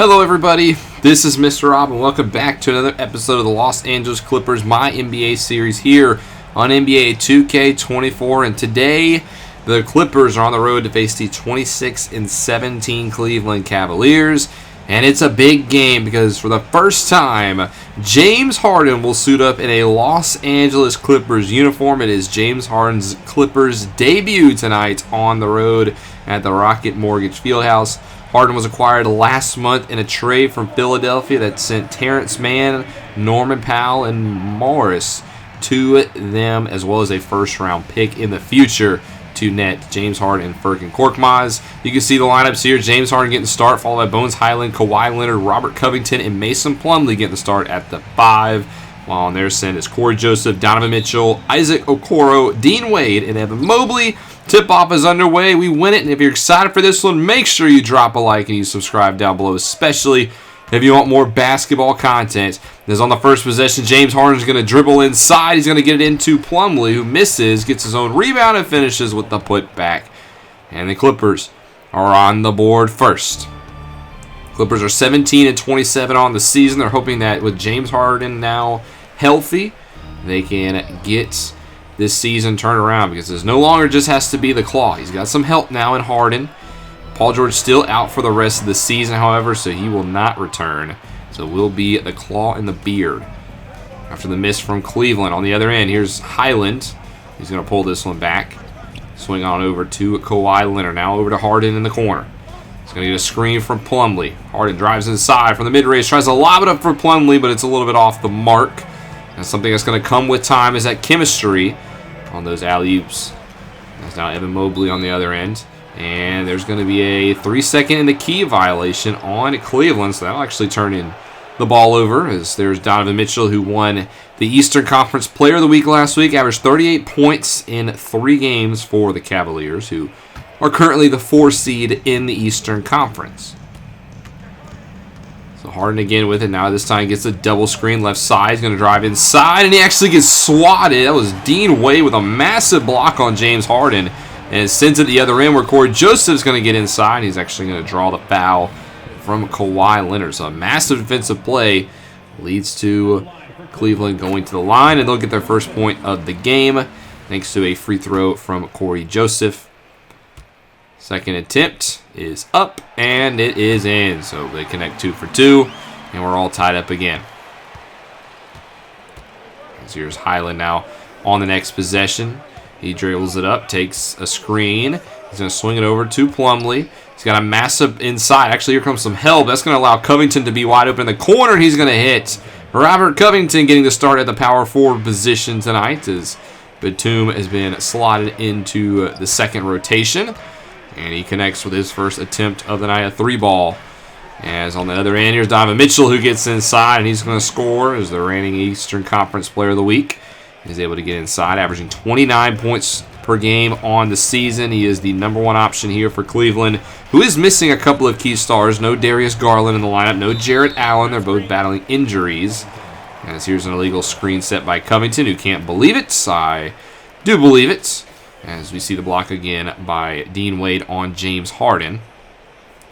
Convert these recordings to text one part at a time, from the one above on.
Hello everybody, this is Mr. Rob and welcome back to another episode of the Los Angeles Clippers MyNBA series here on NBA 2K24, and today the Clippers are on the road to face the 26-17 Cleveland Cavaliers, and it's a big game because for the first time James Harden will suit up in a Los Angeles Clippers uniform. It is James Harden's Clippers debut tonight on the road at the Rocket Mortgage Fieldhouse. Harden was acquired last month in a trade from Philadelphia that sent Terrence Mann, Norman Powell, and Morris to them, as well as a first-round pick in the future to net James Harden and Furkan Korkmaz. You can see the lineups here. James Harden getting the start, followed by Bones Hyland, Kawhi Leonard, Robert Covington, and Mason Plumlee getting the start at the 5. While on their send is Corey Joseph, Donovan Mitchell, Isaac Okoro, Dean Wade, and Evan Mobley. Tip-off is underway. We win it, and if you're excited for this one, make sure you drop a like and you subscribe down below, especially if you want more basketball content. As on the first possession, James Harden's going to dribble inside. He's going to get it into Plumlee, who misses, gets his own rebound, and finishes with the putback. And the Clippers are on the board first. Clippers are 17-27 on the season. They're hoping that with James Harden now healthy, they can get this season turned around, because it no longer just has to be the claw. He's got some help now in Harden. Paul George still out for the rest of the season, however, so he will not return. So it will be the claw and the beard after the miss from Cleveland. On the other end, here's Hyland. He's going to pull this one back. Swing on over to Kawhi Leonard. Now over to Harden in the corner. He's going to get a screen from Plumlee. Harden drives inside from the mid-range. Tries to lob it up for Plumlee, but it's a little bit off the mark. And something that's going to come with time is that chemistry on those alley-oops. That's now Evan Mobley on the other end. And there's going to be a 3-second in the key violation on Cleveland, so that'll actually turn in the ball over, as there's Donovan Mitchell, who won the Eastern Conference Player of the Week last week, averaged 38 points in 3 games for the Cavaliers, who are currently the 4 seed in the Eastern Conference. So Harden again with it. Now this time gets a double screen left side. He's going to drive inside, and he actually gets swatted. That was Dean Wade with a massive block on James Harden. And it sends it the other end where Corey Joseph's going to get inside. He's actually going to draw the foul from Kawhi Leonard. So a massive defensive play leads to Cleveland going to the line, and they'll get their first point of the game thanks to a free throw from Corey Joseph. Second attempt is up, and it is in. So they connect 2 for 2, and we're all tied up again. So here's Hyland now on the next possession. He dribbles it up, takes a screen. He's going to swing it over to Plumlee. He's got a massive inside. Actually, here comes some help. That's going to allow Covington to be wide open in the corner. He's going to hit. Robert Covington getting the start at the power forward position tonight, as Batum has been slotted into the second rotation. And he connects with his first attempt of the night, a 3-ball. As on the other end, here's Donovan Mitchell, who gets inside, and he's going to score as the reigning Eastern Conference Player of the Week. He's able to get inside, averaging 29 points per game on the season. He is the number 1 option here for Cleveland, who is missing a couple of key stars. No Darius Garland in the lineup, no Jarrett Allen. They're both battling injuries. As here's an illegal screen set by Covington, who can't believe it. I do believe it. As we see the block again by Dean Wade on James Harden,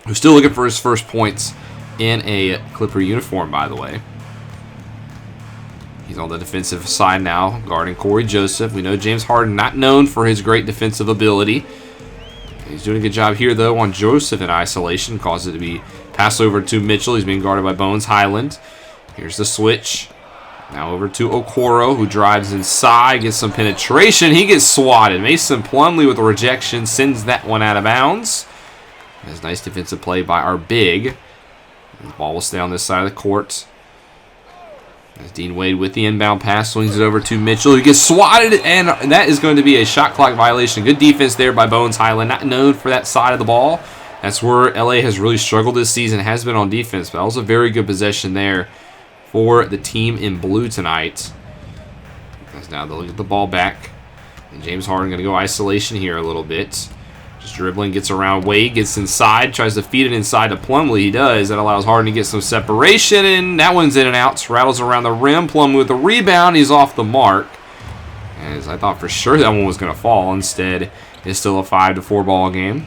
who's still looking for his first points in a Clipper uniform, by the way. He's on the defensive side now, guarding Corey Joseph. We know James Harden not known for his great defensive ability. He's doing a good job here, though, on Joseph in isolation. Causes it to be passed over to Mitchell. He's being guarded by Bones Hyland. Here's the switch. Now over to Okoro, who drives inside, gets some penetration. He gets swatted. Mason Plumlee with a rejection sends that one out of bounds. That's nice defensive play by our big. The ball will stay on this side of the court. As Dean Wade with the inbound pass swings it over to Mitchell, who gets swatted, and that is going to be a shot clock violation. Good defense there by Bones Hyland, not known for that side of the ball. That's where LA has really struggled this season, has been on defense, but that was a very good possession there for the team in blue tonight. As now they'll get the ball back, and James Harden going to go isolation here a little bit. Just dribbling, gets around Wade, gets inside, tries to feed it inside to Plumlee. He does. That allows Harden to get some separation, and that one's in and out. Rattles around the rim. Plumlee with the rebound. He's off the mark. As I thought for sure that one was going to fall. Instead, it's still a 5-4 ball game.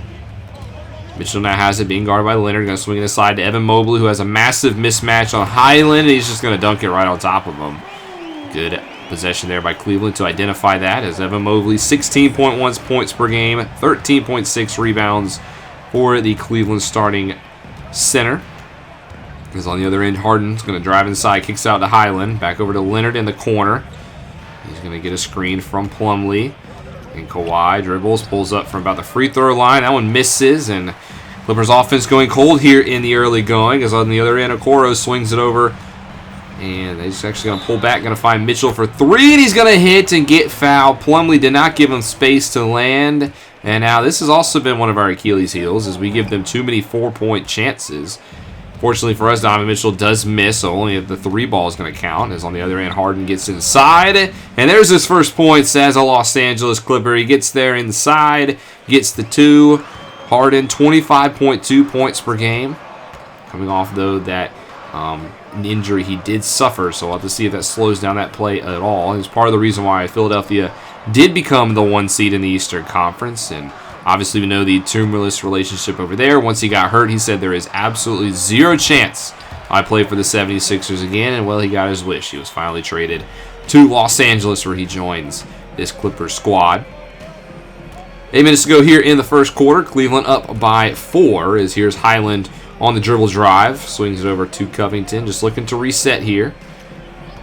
Mitchell now has it, being guarded by Leonard. Going to swing it aside to Evan Mobley, who has a massive mismatch on Highland, and he's just going to dunk it right on top of him. Good possession there by Cleveland to identify that, as Evan Mobley, 16.1 points per game, 13.6 rebounds for the Cleveland starting center. Because on the other end, Harden's going to drive inside, kicks out to Highland, back over to Leonard in the corner. He's going to get a screen from Plumlee. And Kawhi dribbles, pulls up from about the free throw line. That one misses, and Clippers offense going cold here in the early going. As on the other end, Okoro swings it over. And he's actually going to pull back, going to find Mitchell for three, and he's going to hit and get fouled. Plumlee did not give him space to land. And now this has also been one of our Achilles heels, as we give them too many 4-point chances. Fortunately for us, Donovan Mitchell does miss, so only the three ball is going to count. As on the other end, Harden gets inside. And there's his first points as a Los Angeles Clipper. He gets there inside, gets the two. Harden, 25.2 points per game. Coming off, though, that injury he did suffer, so we'll have to see if that slows down that play at all. It's part of the reason why Philadelphia did become the 1 seed in the Eastern Conference, and obviously we know the tumultuous relationship over there. Once he got hurt, he said there is absolutely zero chance I play for the 76ers again, and well, he got his wish. He was finally traded to Los Angeles, where he joins this Clippers squad. 8 minutes to go here in the first quarter. Cleveland up by 4, as here's Highland on the dribble drive. Swings it over to Covington, just looking to reset here.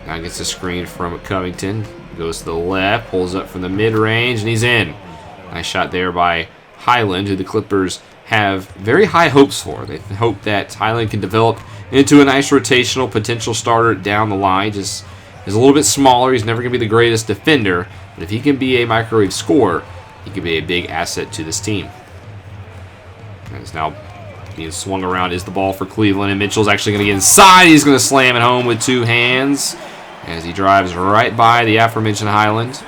Now gets a screen from Covington. Goes to the left, pulls up from the mid-range, and he's in. Nice shot there by Highland, who the Clippers have very high hopes for. They hope that Highland can develop into a nice rotational potential starter down the line. Just is a little bit smaller. He's never going to be the greatest defender, but if he can be a microwave scorer, he could be a big asset to this team. And it's now being swung around is the ball for Cleveland, and Mitchell's actually going to get inside. He's going to slam it home with two hands as he drives right by the aforementioned Highland.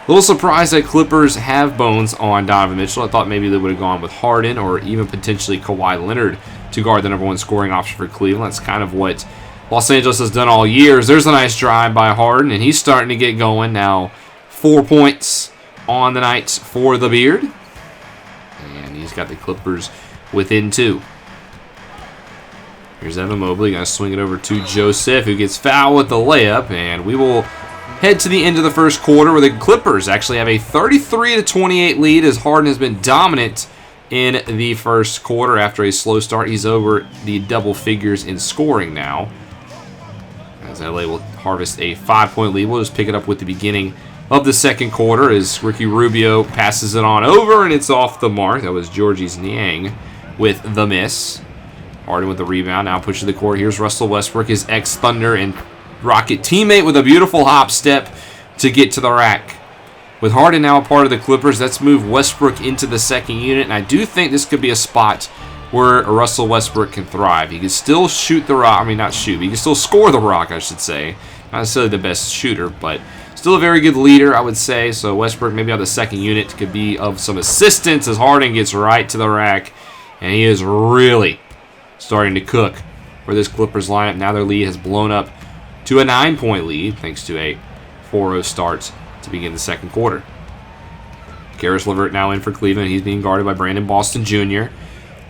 A little surprised that Clippers have bones on Donovan Mitchell. I thought maybe they would have gone with Harden or even potentially Kawhi Leonard to guard the #1 scoring option for Cleveland. That's kind of what Los Angeles has done all years. There's a nice drive by Harden, and he's starting to get going now. 4 points on the night for the Beard. And he's got the Clippers within 2. Here's Evan Mobley, going to swing it over to Joseph, who gets fouled with the layup, and we will head to the end of the first quarter, where the Clippers actually have a 33-28 lead, as Harden has been dominant in the first quarter. After a slow start, he's over the double figures in scoring now, as LA will harvest a 5-point lead. We'll just pick it up with the beginning of the second quarter, as Ricky Rubio passes it on over, and it's off the mark. That was Georges Niang with the miss. Harden with the rebound, now pushes the court. Here's Russell Westbrook, his ex-Thunder and Rocket teammate, with a beautiful hop step to get to the rack. With Harden now a part of the Clippers, let's move Westbrook into the second unit, and I do think this could be a spot where Russell Westbrook can thrive. He can still shoot the rock. I mean, not shoot, but he can still score the rock, I should say. Not necessarily the best shooter, but still a very good leader, I would say. So Westbrook maybe on the second unit could be of some assistance, as Harden gets right to the rack, and he is really starting to cook for this Clippers lineup. Now their lead has blown up to a 9-point lead, thanks to a 4-0 start to begin the second quarter. Karis LeVert now in for Cleveland. He's being guarded by Brandon Boston Jr.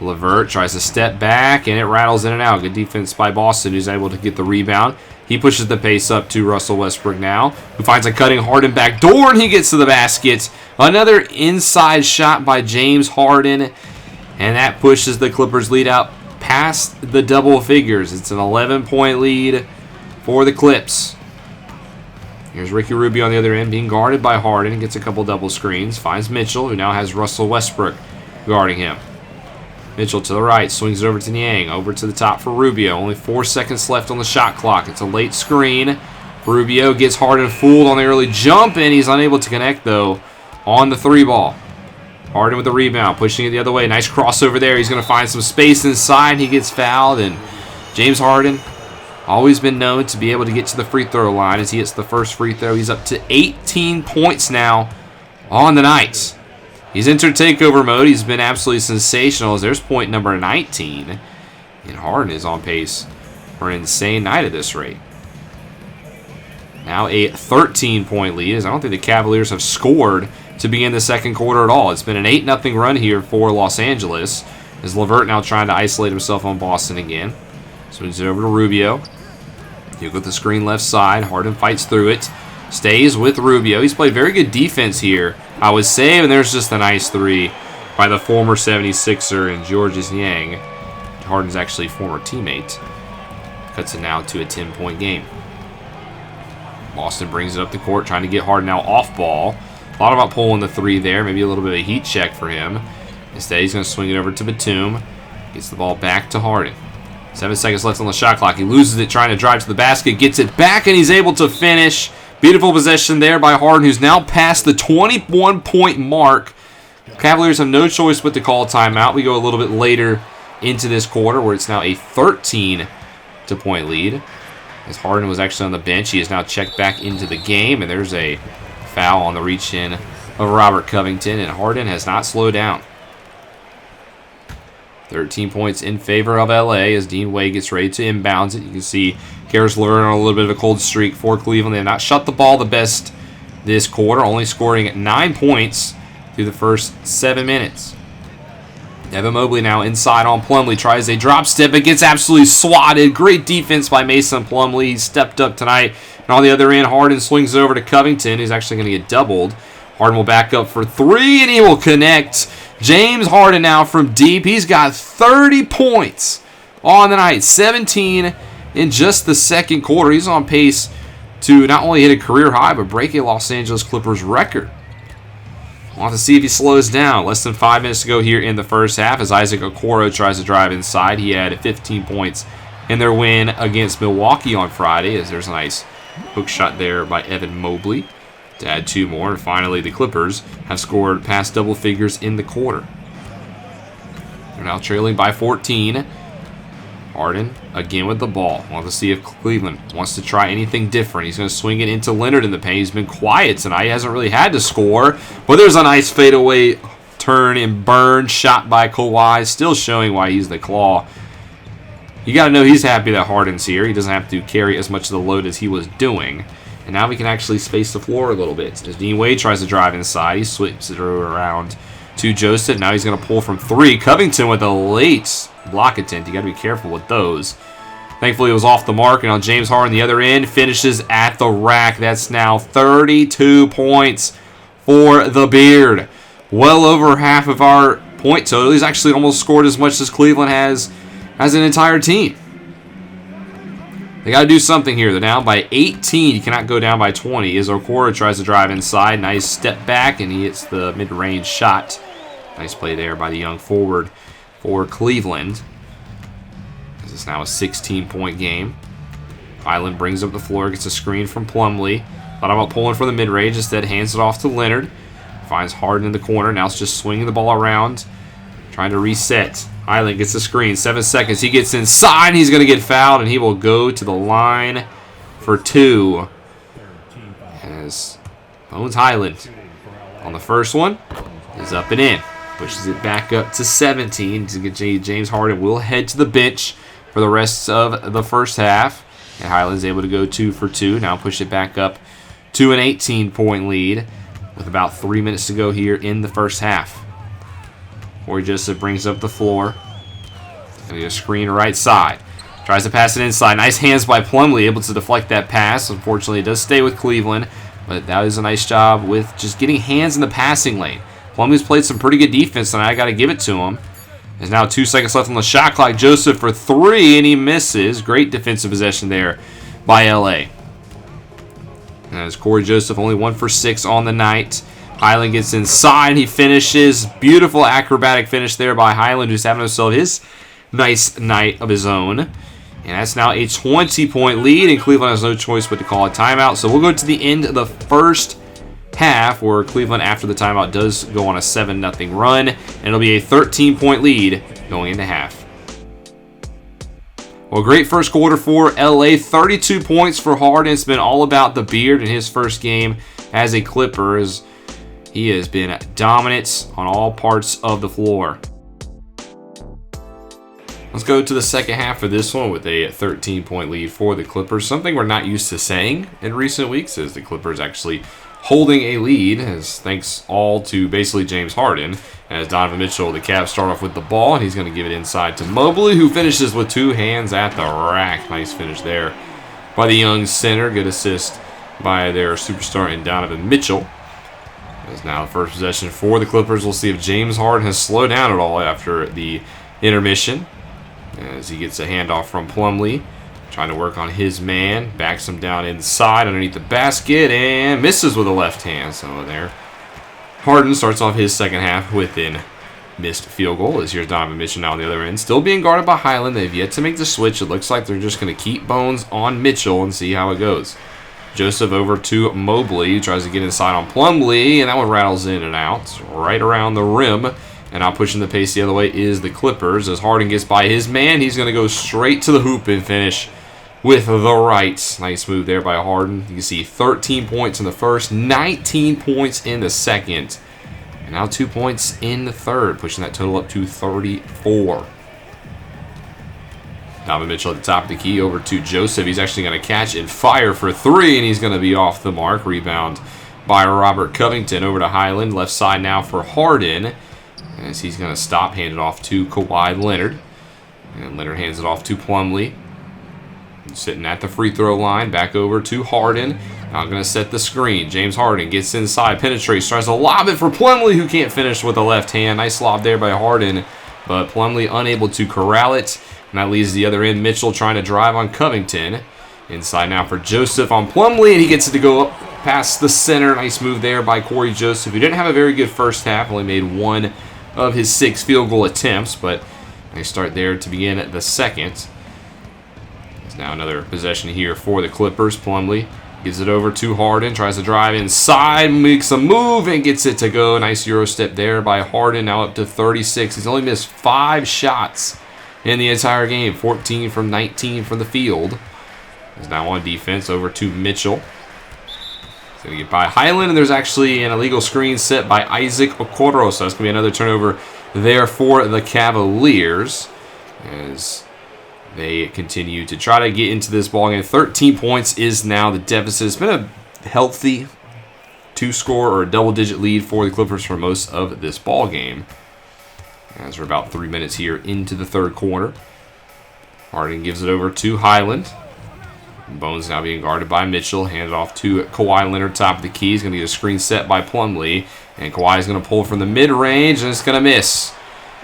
LeVert tries to step back, and it rattles in and out. Good defense by Boston, who's able to get the rebound. He pushes the pace up to Russell Westbrook now, who finds a cutting Harden back door, and he gets to the basket. Another inside shot by James Harden, and that pushes the Clippers lead out past the double figures. It's an 11-point lead for the Clips. Here's Ricky Rubio on the other end, being guarded by Harden. Gets a couple double screens. Finds Mitchell, who now has Russell Westbrook guarding him. Mitchell to the right, swings it over to Niang. Over to the top for Rubio. Only 4 seconds left on the shot clock. It's a late screen. Rubio gets Harden fooled on the early jump, and he's unable to connect, though, on the 3-ball. Harden with the rebound, pushing it the other way. Nice crossover there. He's going to find some space inside. He gets fouled, and James Harden, always been known to be able to get to the free throw line. As he hits the first free throw, he's up to 18 points now on the night. He's entered takeover mode. He's been absolutely sensational, as there's point number 19. And Harden is on pace for an insane night at this rate. Now a 13-point lead, as I don't think the Cavaliers have scored to begin the second quarter at all. It's been an 8-0 run here for Los Angeles. Is LeVert now trying to isolate himself on Boston again. Swings it over to Rubio. He'll get the screen left side. Harden fights through it. Stays with Rubio. He's played very good defense here, I would say, and there's just a nice three by the former 76er and Georges Niang. Harden's actually a former teammate. Cuts it now to a 10-point game. Boston brings it up the court, trying to get Harden now off ball. Thought about pulling the three there, maybe a little bit of a heat check for him. Instead, he's going to swing it over to Batum. Gets the ball back to Harden. 7 seconds left on the shot clock. He loses it trying to drive to the basket, gets it back, and he's able to finish. Beautiful possession there by Harden, who's now past the 21-point mark. Cavaliers have no choice but to call a timeout. We go a little bit later into this quarter, where it's now a 13-point lead. As Harden was actually on the bench, he is now checked back into the game, and there's a foul on the reach-in of Robert Covington, and Harden has not slowed down. 13 points in favor of LA as Dean Wade gets ready to inbounds it. You can see Karis LeVert on a little bit of a cold streak for Cleveland. They have not shot the ball the best this quarter, only scoring 9 points through the first 7 minutes. Evan Mobley now inside on Plumlee. Tries a drop step, but gets absolutely swatted. Great defense by Mason Plumlee. He stepped up tonight. And on the other end, Harden swings it over to Covington. He's actually going to get doubled. Harden will back up for three, and he will connect. James Harden now from deep. He's got 30 points on the night. 17 in just the second quarter. He's on pace to not only hit a career high, but break a Los Angeles Clippers record. We'll have to see if he slows down. Less than 5 minutes to go here in the first half as Isaac Okoro tries to drive inside. He had 15 points in their win against Milwaukee on Friday, as there's a nice hook shot there by Evan Mobley to add 2 more. And finally, the Clippers have scored past double figures in the quarter. They're now trailing by 14. Harden again with the ball. We'll have to see if Cleveland wants to try anything different. He's going to swing it into Leonard in the paint. He's been quiet tonight. He hasn't really had to score. But there's a nice fadeaway turn and burn shot by Kawhi, still showing why he's the claw. You got to know he's happy that Harden's here. He doesn't have to carry as much of the load as he was doing. And now we can actually space the floor a little bit. As Dean Wade tries to drive inside, he sweeps it around to Joseph. Now he's going to pull from 3. Covington with a late block attempt. You got to be careful with those. Thankfully, it was off the mark. And on James Harden, the other end, finishes at the rack. That's now 32 points for the Beard. Well over half of our point total. He's actually almost scored as much as Cleveland has as an entire team. They got to do something here. They're down by 18. You cannot go down by 20 as Okoro tries to drive inside. Nice step back, and he hits the mid-range shot. Nice play there by the young forward for Cleveland. This is now a 16-point game. Highland brings up the floor, gets a screen from Plumlee. Thought about pulling for the mid-range. Instead, hands it off to Leonard. Finds Harden in the corner. Now it's just swinging the ball around, trying to reset. Highland gets the screen. 7 seconds. He gets inside. He's going to get fouled, and he will go to the line for 2. As Bones Highland on the first one is up and in. Pushes it back up to 17. James Harden will head to the bench for the rest of the first half. And Highland's able to go 2 for 2. Now push it back up to an 18-point lead with about 3 minutes to go here in the first half. Corey Joseph brings up the floor. Going to get a screen right side. Tries to pass it inside. Nice hands by Plumlee, able to deflect that pass. Unfortunately, it does stay with Cleveland. But that is a nice job with just getting hands in the passing lane. Plumlee's played some pretty good defense, and I got to give it to him. There's now 2 seconds left on the shot clock. Joseph for 3, and he misses. Great defensive possession there by LA. And as Corey Joseph only 1 for 6 on the night. Highland gets inside. He finishes. Beautiful acrobatic finish there by Highland, who's having himself his nice night of his own. And that's now a 20-point lead, and Cleveland has no choice but to call a timeout. So we'll go to the end of the first half, where Cleveland, after the timeout, does go on a 7-0 run, and it'll be a 13-point lead going into half. Well, great first quarter for LA. 32 points for Harden. It's been all about the Beard in his first game as a Clipper, as he has been dominant on all parts of the floor. Let's go to the second half of this one with a 13-point lead for the Clippers. Something we're not used to saying in recent weeks, as the Clippers actually holding a lead, as thanks all to basically James Harden, as Donovan Mitchell, the Cavs start off with the ball, and he's going to give it inside to Mobley, who finishes with 2 hands at the rack. Nice finish there by the young center. Good assist by their superstar in Donovan Mitchell. As now the first possession for the Clippers. We'll see if James Harden has slowed down at all after the intermission, as he gets a handoff from Plumlee. Trying to work on his man. Backs him down inside underneath the basket and misses with a left hand. So there. Harden starts off his second half with an missed field goal. As here's Donovan Mitchell now on the other end. Still being guarded by Highland. They've yet to make the switch. It looks like they're just going to keep Bones on Mitchell and see how it goes. Joseph over to Mobley. Tries to get inside on Plumlee, and that one rattles in and out. Right around the rim. And now pushing the pace the other way is the Clippers. As Harden gets by his man, he's going to go straight to the hoop and finish with the right. Nice move there by Harden. You can see 13 points in the first, 19 points in the second, and now 2 points in the third, pushing that total up to 34. Donovan Mitchell at the top of the key over to Joseph. He's actually going to catch and fire for 3, and he's going to be off the mark. Rebound by Robert Covington over to Highland. Left side now for Harden, as he's going to stop, hand it off to Kawhi Leonard. And Leonard hands it off to Plumlee. Sitting at the free throw line, back over to Harden. Now going to set the screen. James Harden gets inside, penetrates, tries to lob it for Plumlee, who can't finish with the left hand. Nice lob there by Harden, but Plumlee unable to corral it. And that leaves the other end. Mitchell trying to drive on Covington. Inside now for Joseph on Plumlee, and he gets it to go up past the center. Nice move there by Corey Joseph, who didn't have a very good first half. Only made 1 of his 6 field goal attempts, but they start there to begin the second. Now another possession here for the Clippers. Plumlee gives it over to Harden. Tries to drive inside. Makes a move and gets it to go. Nice Euro step there by Harden. Now up to 36. He's only missed 5 shots in the entire game. 14 from 19 from the field. He's now on defense over to Mitchell. He's going to get by Highland. And there's actually an illegal screen set by Isaac Okoro. So that's going to be another turnover there for the Cavaliers, as they continue to try to get into this ball game. 13 points is now the deficit. It's been a healthy 2-score or a double-digit lead for the Clippers for most of this ball game, as we're about 3 minutes here into the third quarter. Harden gives it over to Highland. Bones now being guarded by Mitchell. Handed off to Kawhi Leonard, top of the key. He's going to get a screen set by Plumlee, and Kawhi is going to pull from the mid-range, and it's going to miss.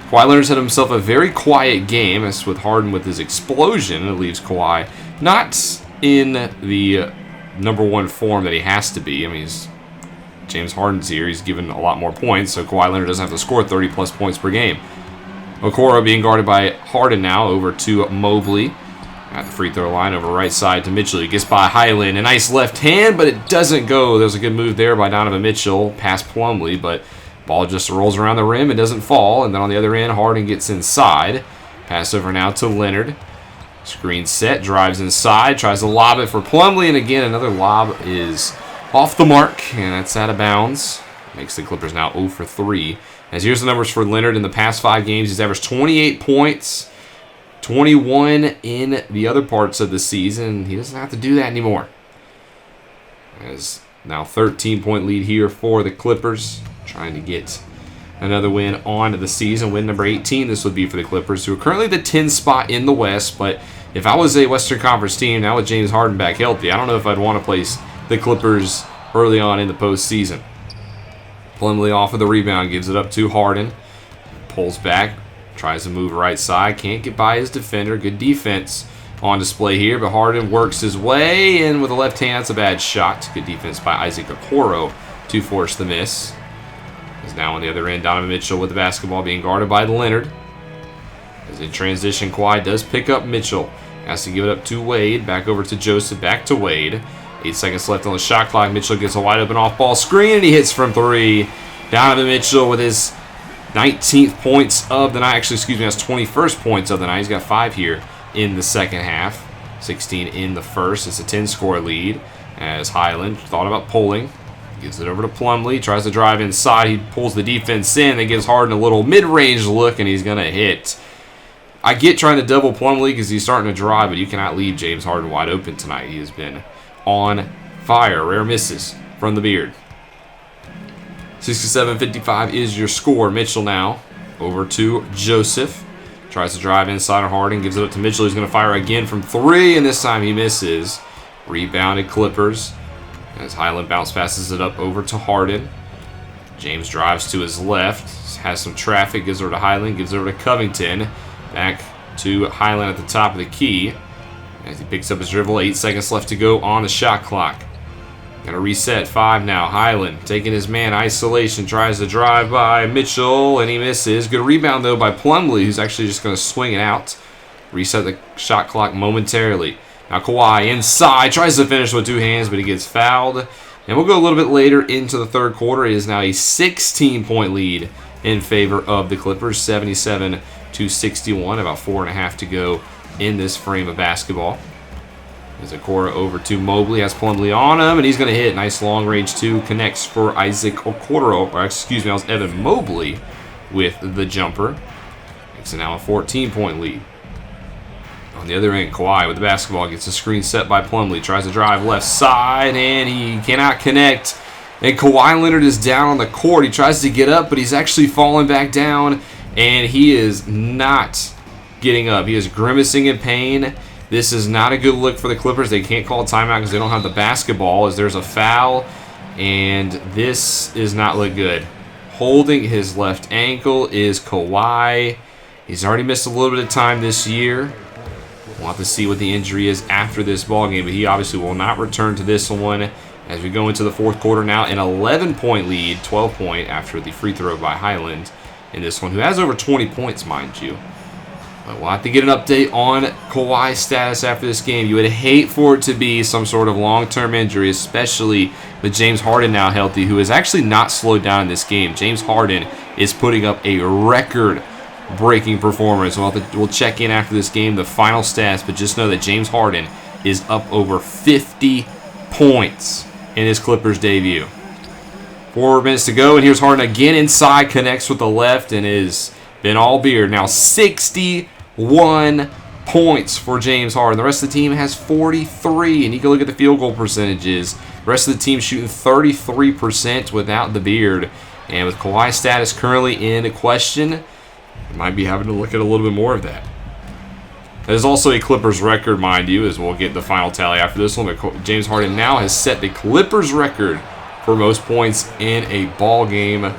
Kawhi Leonard's had himself a very quiet game, as with Harden with his explosion. It leaves Kawhi not in the number 1 form that he has to be. I mean, James Harden's here. He's given a lot more points, so Kawhi Leonard doesn't have to score 30-plus points per game. Okoro being guarded by Harden now over to Mobley. At the free throw line over right side to Mitchell. He gets by Highland. A nice left hand, but it doesn't go. There's a good move there by Donovan Mitchell past Plumlee, but ball just rolls around the rim and doesn't fall. And then on the other end, Harden gets inside. Pass over now to Leonard. Screen set, drives inside, tries to lob it for Plumlee, and again, another lob is off the mark, and that's out of bounds. Makes the Clippers now 0 for 3. As here's the numbers for Leonard in the past 5 games. He's averaged 28 points, 21 in the other parts of the season. He doesn't have to do that anymore. As now 13-point lead here for the Clippers, trying to get another win on the season. Win number 18 this would be for the Clippers, who are currently the 10th spot in the West. But if I was a Western Conference team, now with James Harden back healthy, I don't know if I'd want to place the Clippers early on in the postseason. Plumlee off of the rebound, gives it up to Harden. Pulls back, tries to move right side, can't get by his defender. Good defense on display here, but Harden works his way in with a left hand. It's a bad shot. Good defense by Isaac Okoro to force the miss. Is now on the other end, Donovan Mitchell with the basketball, being guarded by Leonard. As in transition, Kawhi does pick up Mitchell. Has to give it up to Wade. Back over to Joseph. Back to Wade. 8 seconds left on the shot clock. Mitchell gets a wide open off-ball screen, and he hits from 3. Donovan Mitchell with his 19th points of the night. Actually, excuse me, that's 21st points of the night. He's got 5 here in the second half. 16 in the first. It's a 10-score lead as Highland thought about pulling. Gives it over to Plumlee. Tries to drive inside. He pulls the defense in. That gives Harden a little mid-range look, and he's going to hit. I get trying to double Plumlee because he's starting to drive, but you cannot leave James Harden wide open tonight. He has been on fire. Rare misses from the Beard. 67-55 is your score. Mitchell now over to Joseph. Tries to drive inside on Harden. Gives it up to Mitchell. He's going to fire again from 3, and this time he misses. Rebounded Clippers. As Highland bounce passes it up over to Harden. James drives to his left. Has some traffic. Gives it over to Highland. Gives it over to Covington. Back to Highland at the top of the key. As he picks up his dribble. 8 seconds left to go on the shot clock. Got to reset. 5 now. Highland taking his man isolation. Tries to drive by Mitchell, and he misses. Good rebound, though, by Plumlee, who's actually just going to swing it out. Reset the shot clock momentarily. Now Kawhi inside. Tries to finish with 2 hands, but he gets fouled. And we'll go a little bit later into the third quarter. It is now a 16-point lead in favor of the Clippers. 77-61. About 4.5 to go in this frame of basketball. As Okoro over to Mobley, has Plumlee on him, and he's going to hit. Nice long range 2, connects for Isaac Okoro, or excuse me, that was Evan Mobley with the jumper. Makes it now a 14-point lead. On the other end, Kawhi with the basketball gets a screen set by Plumlee, tries to drive left side, and he cannot connect. And Kawhi Leonard is down on the court. He tries to get up, but he's actually falling back down, and he is not getting up. He is grimacing in pain. This is not a good look for the Clippers. They can't call a timeout because they don't have the basketball, as there's a foul, and this does not look good. Holding his left ankle is Kawhi. He's already missed a little bit of time this year. We'll have to see what the injury is after this ballgame, but he obviously will not return to this one as we go into the fourth quarter now. An 11-point lead, 12-point after the free throw by Highland in this one, who has over 20 points, mind you. But we'll have to get an update on Kawhi's status after this game. You would hate for it to be some sort of long-term injury, especially with James Harden now healthy, who has actually not slowed down in this game. James Harden is putting up a record-breaking performance. We'll check in after this game, the final stats, but just know that James Harden is up over 50 points in his Clippers debut. 4 minutes to go, and here's Harden again inside, connects with the left, and is been all beard. Now 61 points for James Harden. The rest of the team has 43, and you can look at the field goal percentages. The rest of the team shooting 33% without the beard. And with Kawhi's status currently in question, you might be having to look at a little bit more of that. There's also a Clippers record, mind you, as we'll get the final tally after this one. But James Harden now has set the Clippers record for most points in a ball game.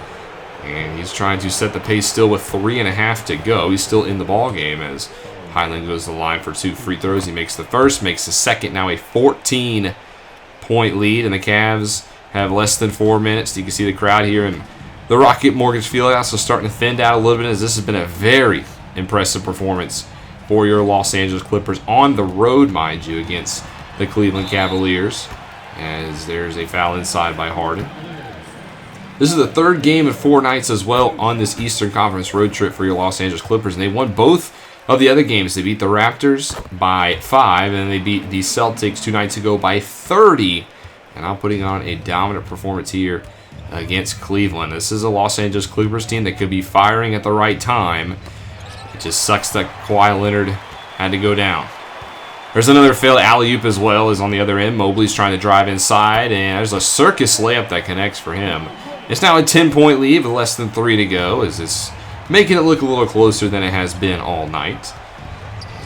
And he's trying to set the pace still with 3.5 to go. He's still in the ball game as Highland goes to the line for 2 free throws. He makes the first, makes the second. Now a 14-point lead, and the Cavs have less than 4 minutes. You can see the crowd here in the Rocket Mortgage Fieldhouse is starting to thin out a little bit, as this has been a very impressive performance for your Los Angeles Clippers on the road, mind you, against the Cleveland Cavaliers. As there's a foul inside by Harden. This is the third game in 4 nights as well on this Eastern Conference road trip for your Los Angeles Clippers. And they won both of the other games. They beat the Raptors by 5, and they beat the Celtics 2 nights ago by 30. And I'm putting on a dominant performance here against Cleveland. This is a Los Angeles Clippers team that could be firing at the right time. It just sucks that Kawhi Leonard had to go down. There's another failed alley-oop as well as on the other end. Mobley's trying to drive inside, and there's a circus layup that connects for him. It's now a 10-point lead with less than 3 to go, as it's making it look a little closer than it has been all night.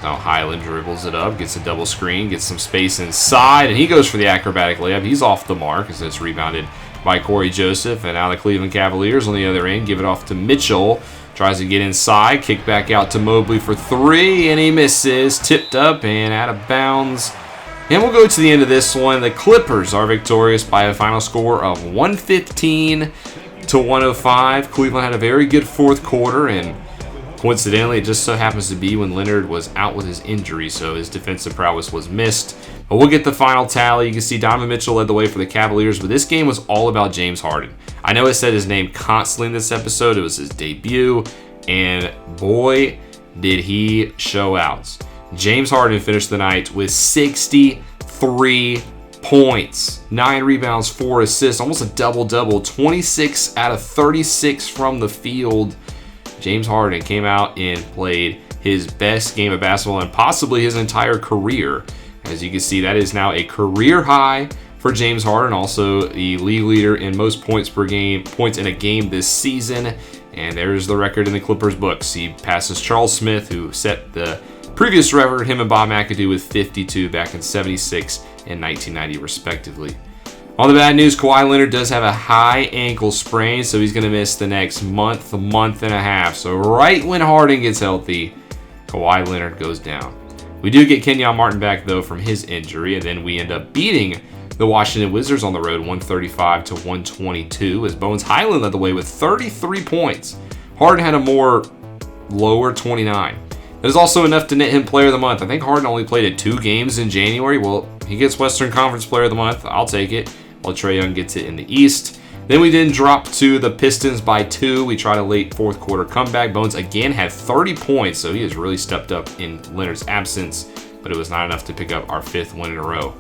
Now Highland dribbles it up, gets a double screen, gets some space inside, and he goes for the acrobatic layup. He's off the mark as it's rebounded by Corey Joseph. And now the Cleveland Cavaliers on the other end give it off to Mitchell. Tries to get inside, kick back out to Mobley for 3, and he misses. Tipped up and out of bounds. And we'll go to the end of this one. The Clippers are victorious by a final score of 115-105. Cleveland had a very good fourth quarter, and coincidentally, it just so happens to be when Leonard was out with his injury, so his defensive prowess was missed. But we'll get the final tally. You can see Donovan Mitchell led the way for the Cavaliers, but this game was all about James Harden. I know I said his name constantly in this episode. It was his debut, and boy, did he show out. James Harden finished the night with 63 points, 9 rebounds, 4 assists, almost a double-double, 26 out of 36 from the field. James Harden came out and played his best game of basketball and possibly his entire career. As you can see, that is now a career high for James Harden, also the league leader in most points in a game this season. And there's the record in the Clippers books. He passes Charles Smith, who set the previous record, him and Bob McAdoo, with 52 back in 76 and 1990 respectively. On the bad news, Kawhi Leonard does have a high ankle sprain, so he's going to miss the next month and a half. So right when Harden gets healthy, Kawhi Leonard goes down. We do get Kenyon Martin back, though, from his injury, and then we end up beating the Washington Wizards on the road 135-122 as Bones Highland led the way with 33 points. Harden had a more lower 29. That is also enough to net him Player of the Month. I think Harden only played in 2 games in January. Well, he gets Western Conference Player of the Month. I'll take it. While Trae Young gets it in the East. Then we didn't drop to the Pistons by 2. We tried a late fourth quarter comeback. Bones again had 30 points, so he has really stepped up in Leonard's absence, but it was not enough to pick up our 5th win in a row.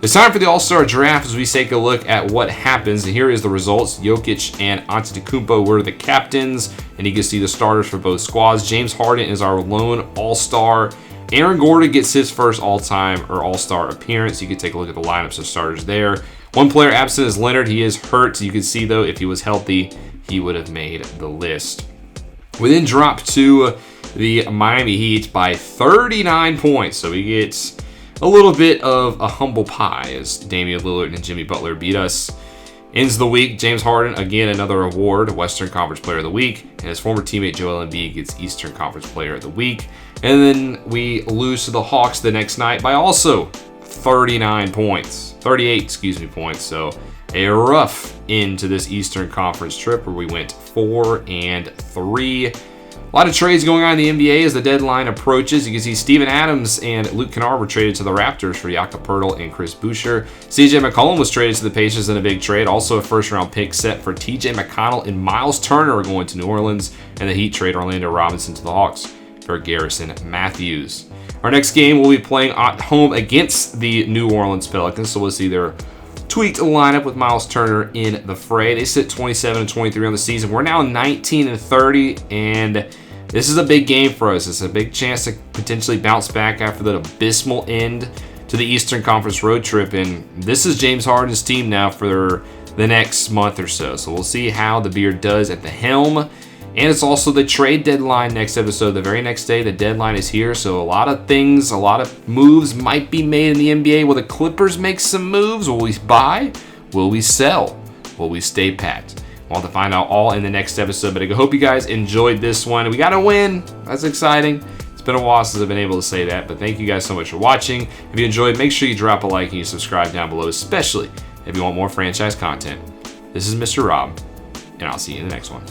It's time for the All-Star Draft as we take a look at what happens. And here is the results. Jokic and Antetokounmpo were the captains, and you can see the starters for both squads. James Harden is our lone All-Star. Aaron Gordon gets his first all-time or All-Star appearance. You can take a look at the lineups of starters there. One player absent is Leonard. He is hurt. You can see, though, if he was healthy, he would have made the list. We then drop to the Miami Heat by 39 points. So he gets a little bit of a humble pie as Damian Lillard and Jimmy Butler beat us. Ends the week, James Harden, again, another award, Western Conference Player of the Week. And his former teammate Joel Embiid gets Eastern Conference Player of the Week. And then we lose to the Hawks the next night by also 38 points. So a rough end to this Eastern Conference trip where we went 4-3. A lot of trades going on in the NBA as the deadline approaches. You can see Steven Adams and Luke Kennard were traded to the Raptors for Jakob Poeltl and Chris Boucher. CJ McCollum was traded to the Pacers in a big trade. Also a first-round pick set for TJ McConnell and Miles Turner are going to New Orleans. And the Heat trade Orlando Robinson to the Hawks for Garrison Matthews. Our next game we'll be playing at home against the New Orleans Pelicans. So we'll see their tweaked lineup with Miles Turner in the fray. They sit 27-23 on the season. We're now 19-30, and this is a big game for us. It's a big chance to potentially bounce back after that abysmal end to the Eastern Conference road trip. And this is James Harden's team now for the next month or so. So we'll see how the Beard does at the helm. And it's also the trade deadline next episode. The very next day, the deadline is here. So a lot of moves might be made in the NBA. Will the Clippers make some moves? Will we buy? Will we sell? Will we stay pat? We'll have to find out all in the next episode. But I hope you guys enjoyed this one. We got a win. That's exciting. It's been a while since I've been able to say that. But thank you guys so much for watching. If you enjoyed, make sure you drop a like and you subscribe down below, especially if you want more franchise content. This is Mr. Rob, and I'll see you in the next one.